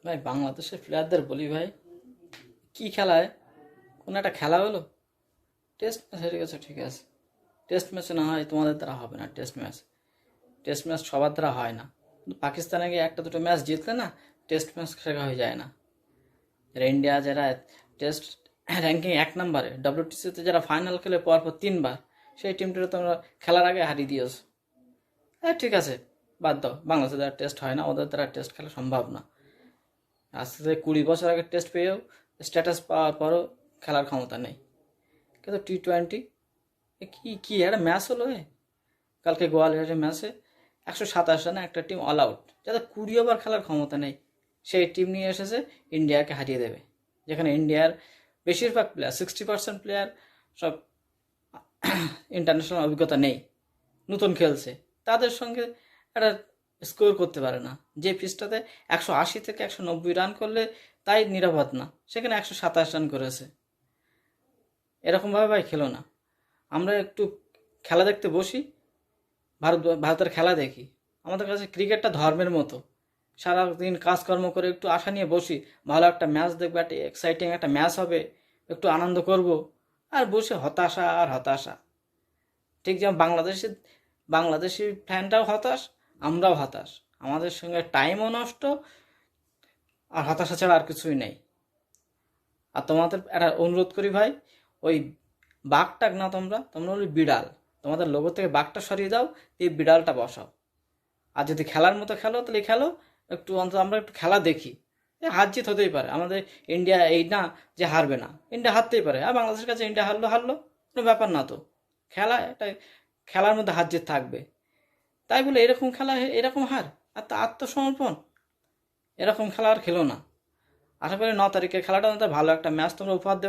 ভাই বাংলাদেশের প্লেয়ারদের বলি ভাই, কি খেলায় কোনো একটা খেলা হলো, টেস্ট ম্যাচ হেরে গেছে, ঠিক আছে, টেস্ট ম্যাচে না হয় তোমাদের দ্বারা হবে না, টেস্ট ম্যাচ সবার দ্বারা হয় না, কিন্তু পাকিস্তানে গিয়ে একটা দুটো ম্যাচ জিতলে না টেস্ট ম্যাচ শেখা হয়ে যায় না। যারা ইন্ডিয়া, যারা টেস্ট র্যাঙ্কিং 1 নম্বরে, ডব্লিউটিসিতে যারা ফাইনাল খেলে পরপর 3 বার, সেই টিমটা তোমরা খেলার আগে হারিয়ে দিয়েছো। হ্যাঁ ঠিক আছে, বাদ দাও, বাংলাদেশের দ্বারা টেস্ট হয় না, ওদের দ্বারা টেস্ট খেলা সম্ভব না। আজ থেকে 20 বছর আগে টেস্ট পেয়েও, স্ট্যাটাস পাওয়ার পরও খেলার ক্ষমতা নেই। কিন্তু T20 কি কি একটা ম্যাচ হলো কালকে গোয়ালিয়রের ম্যাচে 127 রানে একটা টিম অল আউট, যাদের 20 ওভার খেলার ক্ষমতা নেই, সেই টিম নিয়ে এসেছে ইন্ডিয়াকে হারিয়ে দেবে। যেখানে ইন্ডিয়ার বেশিরভাগ প্লেয়ার, 60% প্লেয়ার সব ইন্টারন্যাশনাল অভিজ্ঞতা নেই, নতুন খেলছে, তাদের সঙ্গে একটা স্কোর করতে পারে না। যে পিচটাতে 180 থেকে 190 রান করলে তাই নিরাপদ না, সেখানে 127 রান করেছে। এরকমভাবে ভাই খেলো না। আমরা একটু খেলা দেখতে বসি, ভারতের খেলা দেখি, আমাদের কাছে ক্রিকেটটা ধর্মের মতো। সারাদিন কাজকর্ম করে একটু আশা নিয়ে বসি, ভালো একটা ম্যাচ দেখবো, একটা এক্সাইটিং একটা ম্যাচ হবে, একটু আনন্দ করব, আর বসে হতাশা আর হতাশা। ঠিক যেমন বাংলাদেশি ফ্যানটাও হতাশ, আমরাও হতাশ, আমাদের সঙ্গে টাইমও নষ্ট, আর হতাশা ছাড়া আর কিছুই নেই। আর তোমাদের একটা অনুরোধ করি ভাই, ওই বাঘটাক না, তোমরা তোমরা ওই বিড়াল, তোমাদের লোগো থেকে বাঘটা সরিয়ে দাও, এই বিড়ালটা বসাও। আর যদি খেলার মতো খেলো তাহলে খেলো, একটু অন্তত আমরা একটু খেলা দেখি। হার জিত হতেই পারে, আমাদের ইন্ডিয়া এই না যে হারবে না, ইন্ডিয়া হারতেই পারে, আর বাংলাদেশের কাছে ইন্ডিয়া হারলো হারলো, কোনো ব্যাপার না তো। খেলা এটা, খেলার মধ্যে হার জিত থাকবে, তাই বলে এরকম খেলা এরকম হার আর তা আত্মসমর্পণ, এরকম খেলা আর খেলো না। আশা করি 9 তারিখের খেলাটা ভালো একটা ম্যাচ তোমরা উপহার দেবে।